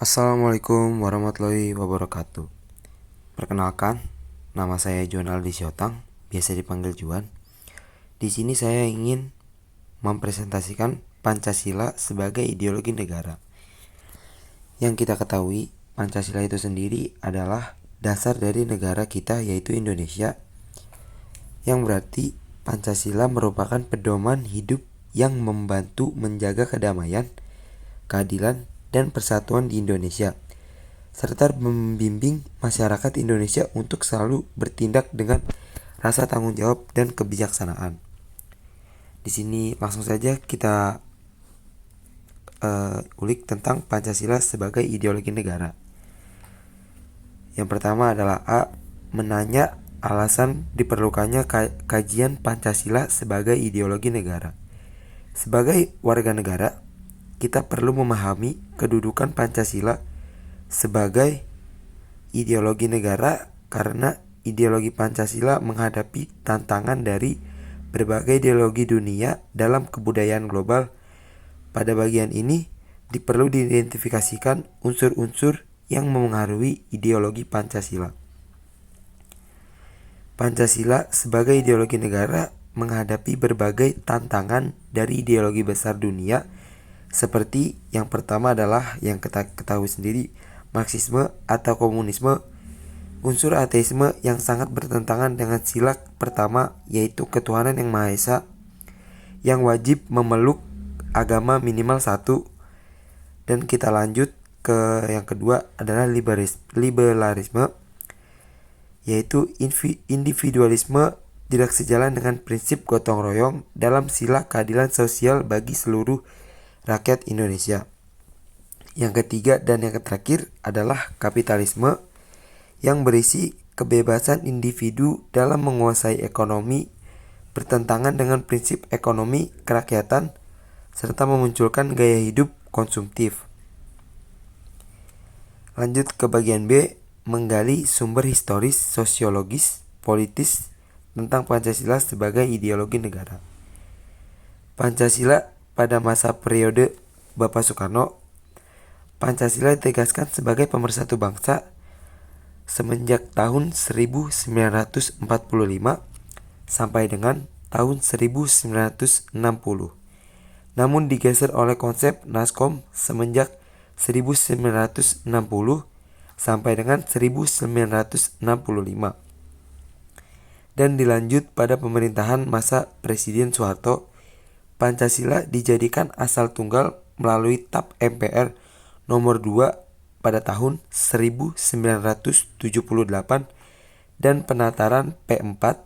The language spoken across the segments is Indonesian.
Assalamualaikum warahmatullahi wabarakatuh. Perkenalkan, nama saya Juan Aldi Syotang, biasa dipanggil Juan. Di sini saya ingin mempresentasikan Pancasila sebagai ideologi negara. Yang kita ketahui, Pancasila itu sendiri adalah dasar dari negara kita, yaitu Indonesia, yang berarti Pancasila merupakan pedoman hidup yang membantu menjaga kedamaian, keadilan, dan persatuan di Indonesia, serta membimbing masyarakat Indonesia untuk selalu bertindak dengan rasa tanggung jawab dan kebijaksanaan. Di sini langsung saja kita ulik tentang Pancasila sebagai ideologi negara. Yang pertama adalah A. Menanya alasan diperlukannya kajian Pancasila sebagai ideologi negara. Sebagai warga negara, kita perlu memahami kedudukan Pancasila sebagai ideologi negara karena ideologi Pancasila menghadapi tantangan dari berbagai ideologi dunia dalam kebudayaan global. Pada bagian ini perlu diidentifikasikan unsur-unsur yang memengaruhi ideologi Pancasila. Pancasila sebagai ideologi negara menghadapi berbagai tantangan dari ideologi besar dunia, seperti yang pertama adalah yang kita ketahui sendiri, Marxisme atau komunisme, unsur ateisme yang sangat bertentangan dengan sila pertama, yaitu ketuhanan yang Maha Esa, yang wajib memeluk agama minimal satu. Dan kita lanjut ke yang kedua adalah liberalisme, yaitu individualisme tidak sejalan dengan prinsip gotong royong dalam sila keadilan sosial bagi seluruh rakyat Indonesia. Yang ketiga dan yang terakhir adalah kapitalisme yang berisi kebebasan individu dalam menguasai ekonomi, bertentangan dengan prinsip ekonomi kerakyatan, serta memunculkan gaya hidup konsumtif. Lanjut ke bagian B, menggali sumber historis, sosiologis, politis tentang Pancasila sebagai ideologi negara. Pancasila pada masa periode Bapak Soekarno, Pancasila ditegaskan sebagai pemersatu bangsa semenjak tahun 1945 sampai dengan tahun 1960. Namun digeser oleh konsep Naskom semenjak 1960 sampai dengan 1965. Dan dilanjut pada pemerintahan masa Presiden Soeharto, Pancasila dijadikan asal tunggal melalui TAP MPR nomor 2 pada tahun 1978 dan penataran P4.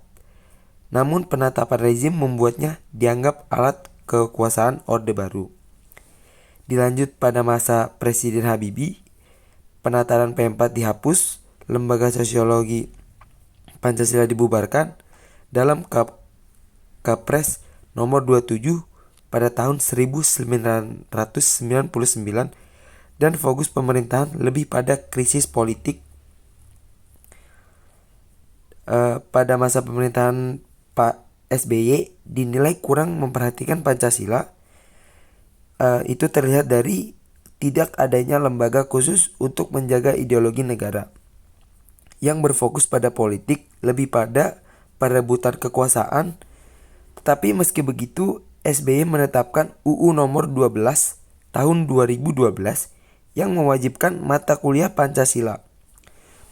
Namun penetapan rezim membuatnya dianggap alat kekuasaan Orde Baru. Dilanjut pada masa Presiden Habibie, penataran P4 dihapus, lembaga sosiologi Pancasila dibubarkan dalam Kapres nomor 27 pada tahun 1999 dan fokus pemerintahan lebih pada krisis politik. Pada masa pemerintahan Pak SBY dinilai kurang memperhatikan Pancasila. Itu terlihat dari tidak adanya lembaga khusus untuk menjaga ideologi negara yang berfokus pada politik lebih pada perebutan kekuasaan. Tetapi meski begitu, SBY menetapkan UU nomor 12 tahun 2012 yang mewajibkan mata kuliah Pancasila.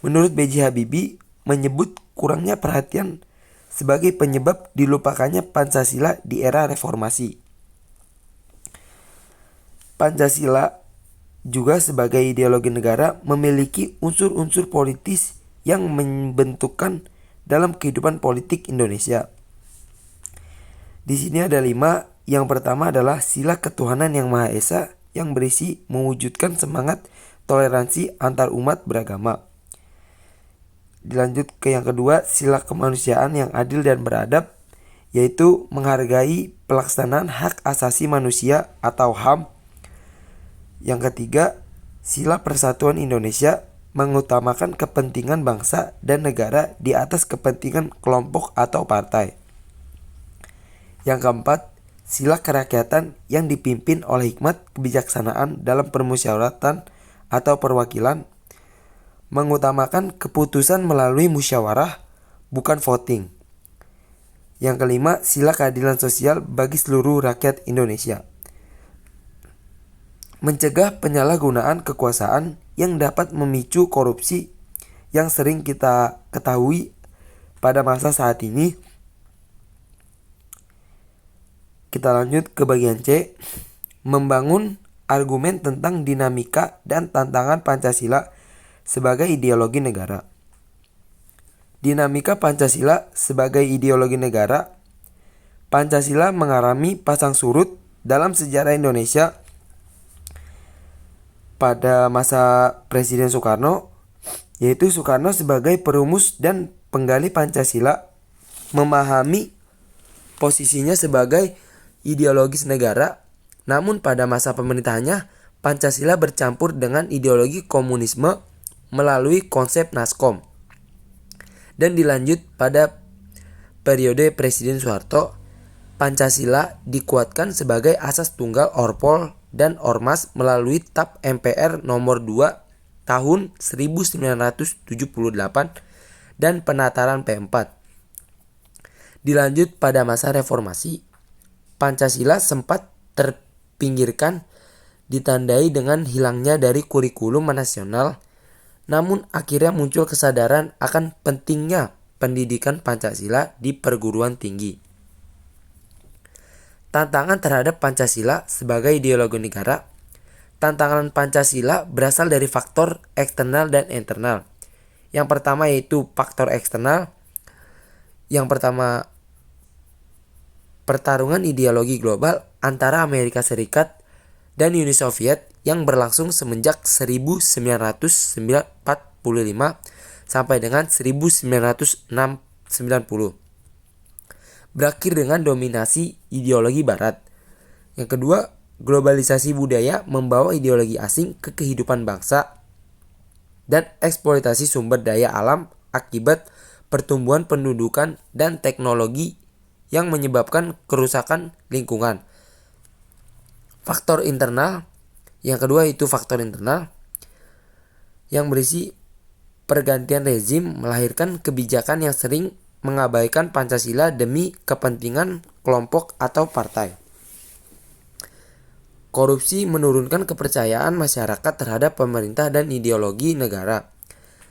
Menurut B.J. Habibie, menyebut kurangnya perhatian sebagai penyebab dilupakannya Pancasila di era reformasi. Pancasila juga sebagai ideologi negara memiliki unsur-unsur politis yang membentukkan dalam kehidupan politik Indonesia. Di sini ada 5. Yang pertama adalah sila ketuhanan yang Maha Esa yang berisi mewujudkan semangat toleransi antar umat beragama. Dilanjut ke yang kedua, sila kemanusiaan yang adil dan beradab, yaitu menghargai pelaksanaan hak asasi manusia atau HAM. Yang ketiga, sila persatuan Indonesia mengutamakan kepentingan bangsa dan negara di atas kepentingan kelompok atau partai. Yang keempat, sila kerakyatan yang dipimpin oleh hikmat kebijaksanaan dalam permusyawaratan atau perwakilan, mengutamakan keputusan melalui musyawarah, bukan voting. Yang kelima, sila keadilan sosial bagi seluruh rakyat Indonesia. Mencegah penyalahgunaan kekuasaan yang dapat memicu korupsi yang sering kita ketahui pada masa saat ini. Kita lanjut ke bagian C. Membangun argumen tentang dinamika dan tantangan Pancasila sebagai ideologi negara. Dinamika Pancasila sebagai ideologi negara. Pancasila mengalami pasang surut dalam sejarah Indonesia pada masa Presiden Soekarno, yaitu Soekarno sebagai perumus dan penggali Pancasila memahami posisinya sebagai ideologis negara, namun pada masa pemerintahannya Pancasila bercampur dengan ideologi komunisme melalui konsep Naskom. Dan dilanjut pada periode Presiden Soeharto, Pancasila dikuatkan sebagai asas tunggal Orpol dan Ormas melalui TAP MPR nomor 2 tahun 1978 dan penataran P4. Dilanjut pada masa reformasi, Pancasila sempat terpinggirkan ditandai dengan hilangnya dari kurikulum nasional, namun akhirnya muncul kesadaran akan pentingnya pendidikan Pancasila di perguruan tinggi. Tantangan terhadap Pancasila sebagai ideologi negara. Tantangan Pancasila berasal dari faktor eksternal dan internal. Yang pertama yaitu faktor eksternal. Yang pertama, pertarungan ideologi global antara Amerika Serikat dan Uni Soviet yang berlangsung semenjak 1945 sampai dengan 1990. Berakhir dengan dominasi ideologi barat. Yang kedua, globalisasi budaya membawa ideologi asing ke kehidupan bangsa dan eksploitasi sumber daya alam akibat pertumbuhan pendudukan dan teknologi yang menyebabkan kerusakan lingkungan. Faktor internal, yang kedua itu faktor internal yang berisi pergantian rezim melahirkan kebijakan yang sering mengabaikan Pancasila demi kepentingan kelompok atau partai. Korupsi menurunkan kepercayaan masyarakat terhadap pemerintah dan ideologi negara,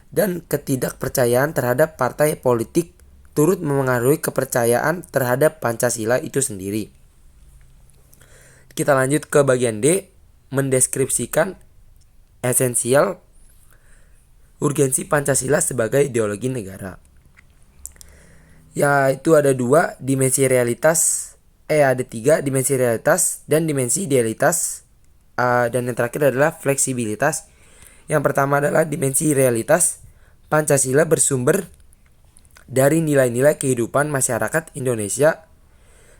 dan ketidakpercayaan terhadap partai politik turut memengaruhi kepercayaan terhadap Pancasila itu sendiri. Kita lanjut ke bagian D, mendeskripsikan esensial urgensi Pancasila sebagai ideologi negara. Yaitu ada dua, dimensi realitas, ada tiga, dimensi realitas dan dimensi idealitas, dan yang terakhir adalah fleksibilitas. Yang pertama adalah dimensi realitas. Pancasila bersumber dari nilai-nilai kehidupan masyarakat Indonesia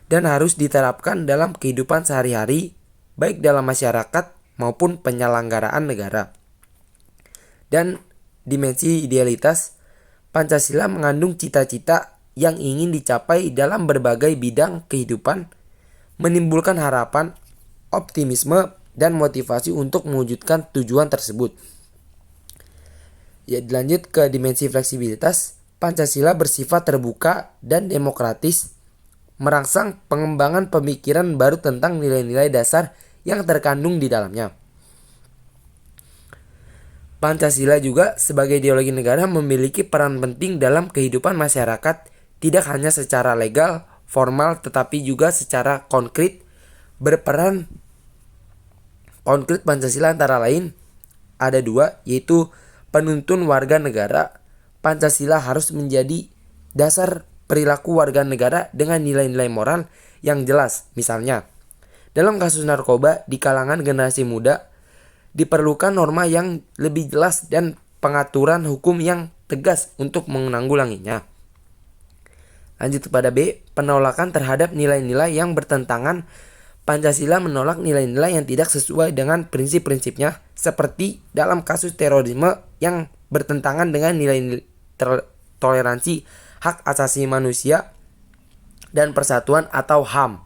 dan harus diterapkan dalam kehidupan sehari-hari, baik dalam masyarakat maupun penyelenggaraan negara. Dan dimensi idealitas, Pancasila mengandung cita-cita yang ingin dicapai dalam berbagai bidang kehidupan, menimbulkan harapan, optimisme, dan motivasi untuk mewujudkan tujuan tersebut. Ya, dilanjut ke dimensi fleksibilitas. Pancasila bersifat terbuka dan demokratis, merangsang pengembangan pemikiran baru tentang nilai-nilai dasar yang terkandung di dalamnya. Pancasila juga sebagai ideologi negara memiliki peran penting dalam kehidupan masyarakat, tidak hanya secara legal, formal, tetapi juga secara konkret. Berperan konkret Pancasila antara lain ada dua, yaitu penuntun warga negara. Pancasila harus menjadi dasar perilaku warga negara dengan nilai-nilai moral yang jelas. Misalnya, dalam kasus narkoba di kalangan generasi muda, diperlukan norma yang lebih jelas dan pengaturan hukum yang tegas untuk menanggulanginya. Lanjut kepada B, penolakan terhadap nilai-nilai yang bertentangan. Pancasila menolak nilai-nilai yang tidak sesuai dengan prinsip-prinsipnya, seperti dalam kasus terorisme yang bertentangan dengan nilai toleransi, hak asasi manusia, dan persatuan atau HAM.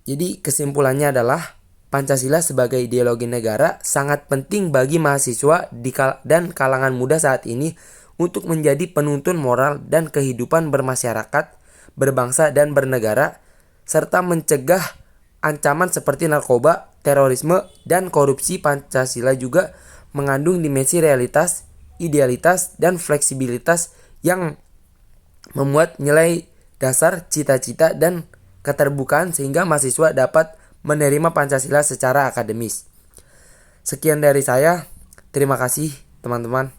Jadi kesimpulannya adalah Pancasila sebagai ideologi negara sangat penting bagi mahasiswa dan kalangan muda saat ini untuk menjadi penuntun moral dan kehidupan bermasyarakat, berbangsa dan bernegara, serta mencegah ancaman seperti narkoba, terorisme, dan korupsi. Pancasila juga mengandung dimensi realitas, idealitas, dan fleksibilitas yang memuat nilai dasar, cita-cita, dan keterbukaan sehingga mahasiswa dapat menerima Pancasila secara akademis. Sekian dari saya. Terima kasih teman-teman.